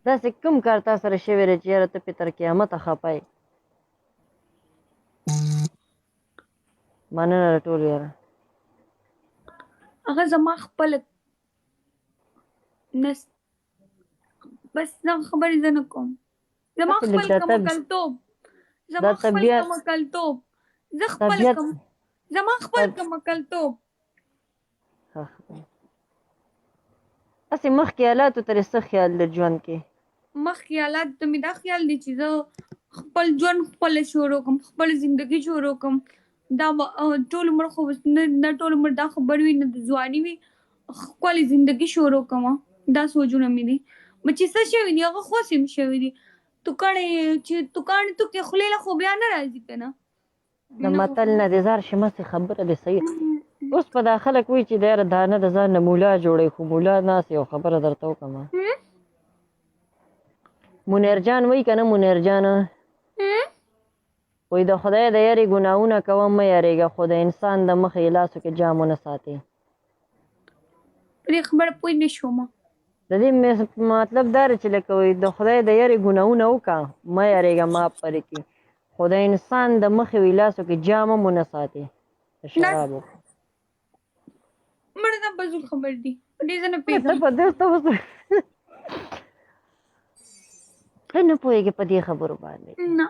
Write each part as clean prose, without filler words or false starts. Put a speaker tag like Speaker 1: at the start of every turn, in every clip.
Speaker 1: داسې کوم کار تا سره شوی دی چې یاره ته پې تر قیامته خفه یې؟ مننه د ټولو یاره.
Speaker 2: هغه زما خپله بس دغه خبرې زه نه کوم. زما
Speaker 1: هسې
Speaker 2: خپل
Speaker 1: لږ دا
Speaker 2: کمکلتوب زما خپل
Speaker 1: طبیعت
Speaker 2: کمکلتوب زه خپل
Speaker 1: طبیعت
Speaker 2: زما خپل کمکلتوب
Speaker 1: هسې مخکې حالاتو ته دې څه خیال دی ژوند کې؟
Speaker 2: مخکې حالات ته مې دا خیال دی چې زه خپل ژوند خپله شروع کړم، خپل زندګي شروع کړم. دا به ټول عمر خو نه ټول عمر دا خبر وي نه د ځواني وي، ښکلې زندګي شروع کړمه. دا سوچونه مې دي چې څه شوي دي هغه خوښ هم شوي دي. توکاڼې توکې خولې له خو بیا نه راځي که نه.
Speaker 1: د متل نه دې زار شي مستې خبره دې صحیح. اوس په دا خلک وایي چې د یاره دانه د ځان نه مولا جوړوي، خو مولا ناست یو خبره درته وکړم. منیر جان وایي که نه، منیر جان وایي د خدای د یارې ګناهونه کوه مه یارېږه، خو د انسان د مخې لاسو کې جام ونه ساتې.
Speaker 2: په دې خبره پوه نه شوم.
Speaker 1: د دې مطلب دا دی چې لکه وایي د خدای د یارې ګناهونه وکړه مه یارېږه، معاف پرې کړي، خو د انسان د مخې لاسو کې جام هم ونه ساتې د شرابو.
Speaker 2: مړه دا بزول خبر دي په دې زه نه پوهېږم.
Speaker 1: ته نه پوهېږې په دې خبرو باندې؟
Speaker 2: نه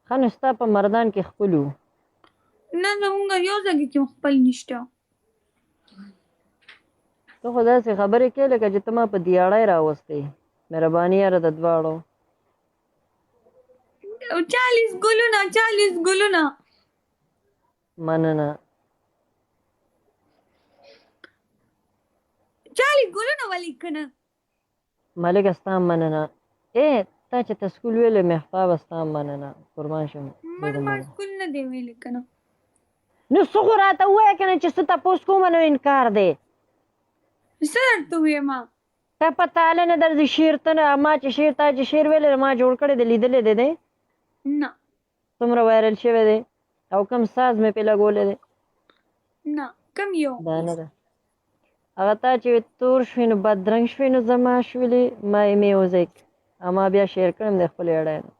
Speaker 1: ښه نو ستا په مردان کې خپل وو؟
Speaker 2: نه زمونږ یو ځای کې خپل نشته.
Speaker 1: ته خو داسې خبرې کوې لکه چې ته ما په دیاړی راوستې. مهرباني یاره د دواړو.
Speaker 2: 40 ګلونه
Speaker 1: مننه.
Speaker 2: 40 ګلونه ولې که نه
Speaker 1: ملکه ستا مننه. تا چې ته سکول ویلې محتابه ستا مننه، قربان شم.
Speaker 2: ما سکول نه دی ویلی که نه.
Speaker 1: نو څه خو راته ووایه که نه چې څه تپوس کومه نو انکار دی.
Speaker 2: څه درته ووایم؟
Speaker 1: ته په تاله نه درځي شعر ته نه. ما چې شعر تا چې شعر ویلی ما جوړ کړی دی، لیدلی دی دی؟
Speaker 2: نه.
Speaker 1: څومره وایرل شوی دی او کوم ساز مې پې لګولی دی؟
Speaker 2: نه کوم یو؟
Speaker 1: دا نه ده هغه تا چې تور شوي نو بدرنګ شوي نو زما شولې ما میوزیک اما بیا شعر کړم د خپلې اړه نه.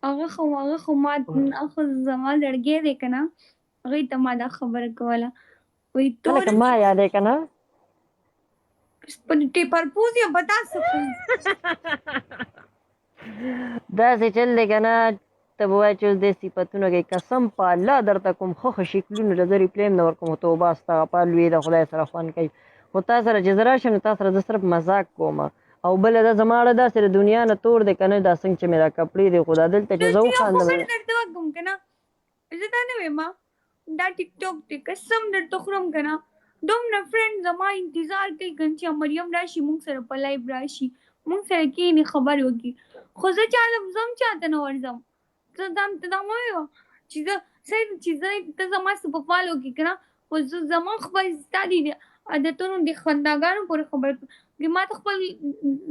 Speaker 2: هغه خو ما خو زما لړګی دی که نه، هغوی ته ما دا خبره کوله وایي
Speaker 1: هلکه ما یادی که نه
Speaker 2: ټیپر پوز یم په تاسو کوم.
Speaker 1: داسې چل دی که نه ته به وایې چې اوس دې صفتونه کوي. قسم په الله درته کوم ښه ښه شکلونه له زه ریپلی هم نه ورکوم. توبه استغفر لوی د خدای سره خوند کوي. خو تا سره چې زه راشم نو تا سره زه صرف مذاق کوم. او بله دا زما اړه داسې د دنیا نه تور دی که نه، دا څنګه چې مې دا کپړې دی خو دا دلته چې زه وخاندم.
Speaker 2: خبره درته وکړم که نه، زه دا نه وایم دا ټیک ټاک دی، قسم درته خورم که نه. دومره فرینډ زما انتظار کوي که نه چې مریم راشي موږ سره په لایف راشي موږ سره کښېني خبرې وکړي، خو زه هم چاته نه ورځم. زه دا مه وایه چې زه صحیح چې ته زما څه په فالو وکړي که نه، خو زما خپل ستا دي عادتونو د خنداګانو پورې خبرې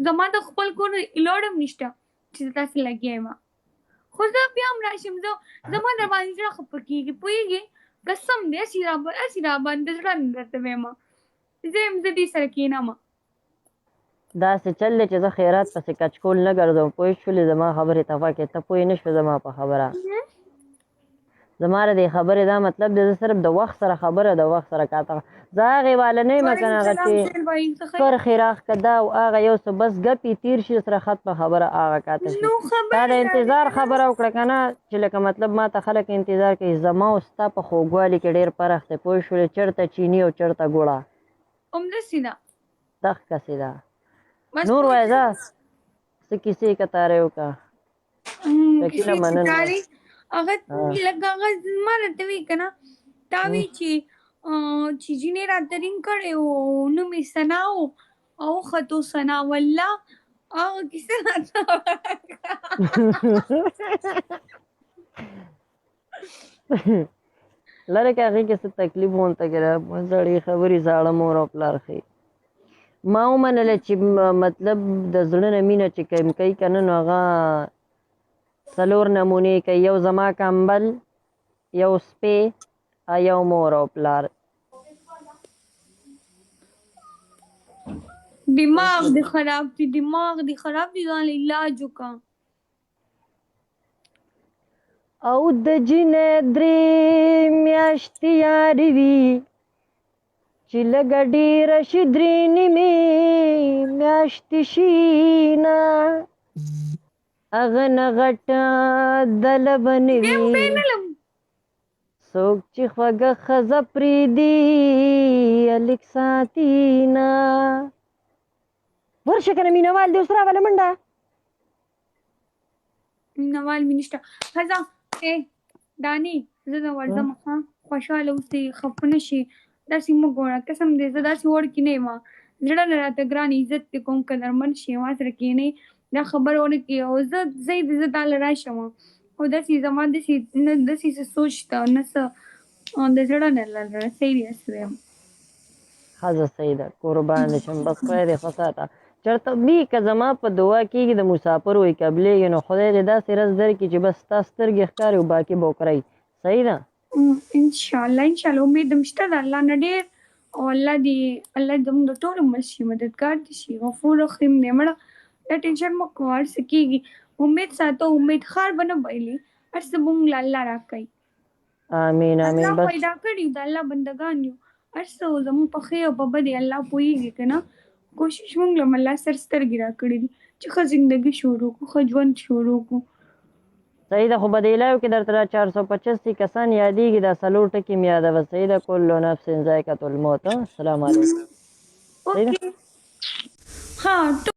Speaker 2: زما د خپل کور لوړ هم نشته چې زه تاسې لګیا یم، خو زه بیا هم راشم زما در باندې زړه خفه کېږي. پوهېږې قسم دی هسې راباندې زړه نه درته وایم، زه دې سره کښېنم.
Speaker 1: داسې چل دی چې زه خیرات پسې کچکول نه ګرځم. پوه شولې زما خبرې ته غوږ کړې. ته پوه نه شوې زما په خبره. زما د دې خبرې دا مطلب دی زه صرف د وخت سره خبره د وخت سره کاته زه هغې واله نه یم که نه هغه چې کرښې راښکده او هغه یو څه بس ګپې تېر شي سره ختمه خبره هغه کاته شي. تا د انتظار خبره وکړه که نه چې لکه مطلب ما ته خلک انتظار کوي. زما او ستا په خوږوالي کې ډېر فرق دی. پوه شولې چېرته چیني او چېرته ګوړه
Speaker 2: همداسې ده
Speaker 1: دغسې ده. نور وایه ځه څه کیسې کتارې وکړه. شکیله مننه.
Speaker 2: هغه لکه هغه ما راته وایي که نه تا وایي چې جینۍ راته رینګ کړی و نوم یې ثنا و او وختو ثنا والله هغه کیسه راته
Speaker 1: لره که هغې کې څه تکلیف ونته کې ده زړې خبرې زاړه مور او پلار ښیي. ما ومنله چې مطلب د زړه نه مینه چې کوي که نه نو هغه 4 نمونې کوي. یو زما کمبل، یو سپی، یو مور او پلار.
Speaker 2: دماغ دې خراب دي ځان له علاج وکړه.
Speaker 1: او د جنې درې میاشتې یاري وي چې لږه ډېره شي درې نیمې میاشتې شي نه هغه نه غټه دله به نه
Speaker 2: بیا
Speaker 1: وي
Speaker 2: پېنلم
Speaker 1: څوک چې خوږه ښځه پرېږدي هلک ساتي نه ورشه که نه مینهوال دې اوس راوله منډه
Speaker 2: مینهوال مې نشته. ښځه دانې زه د ورځم ښه خوشحاله اوسې خفه نه شي داسې مه ګوره قسم دی زه داسې وړ کې نه یم زړه نه راته ګران عزت دې کوم قدرمن شي ما سره کښېنې دا خبره ونه کړې او زه تا له راشم خو داسې زما داسې نه داسې څه سوچ ته نه څه د زړه نه لره سیریس ویم.
Speaker 1: ښځه صحیح ده قربان دې شم بس خدای دې ښه ساته چېرته وي که زما په دعا کېږي د مسافر وایي قبلېږي نو خدای دې داسې رز درکړي چې بس ستا سترګې ښکاري او باقي به وکړئ صحیح ده
Speaker 2: انشاءالله امید هم شته د الله نه ډېر او الله زموږ د ټولو مل شي مددګار دې شي غفور رحیم دی مړه دا ټینشن مه کوه هر څه کېږي امید ساته امید خار به نه بایلي هر څه به موږ له الله راکوي
Speaker 1: آمین آمین
Speaker 2: الله
Speaker 1: بس
Speaker 2: پیدا کړي د الله بندګان یو هر څه زموږ په ښې او په بدې الله پوهېږي که نه کوشش موږ له الله سر سترګې راکړي دي چې ښه زندګي شروع کړو ښه ژوند شروع کړو
Speaker 1: صحیح ده خو بدیلاو کې درته دا 485 کسان یادېږي دا څلور ټکي مې یادوه صحیح ده کل نفس ذایقة الموت السلام علیکم صحیح ده
Speaker 2: اوکې ها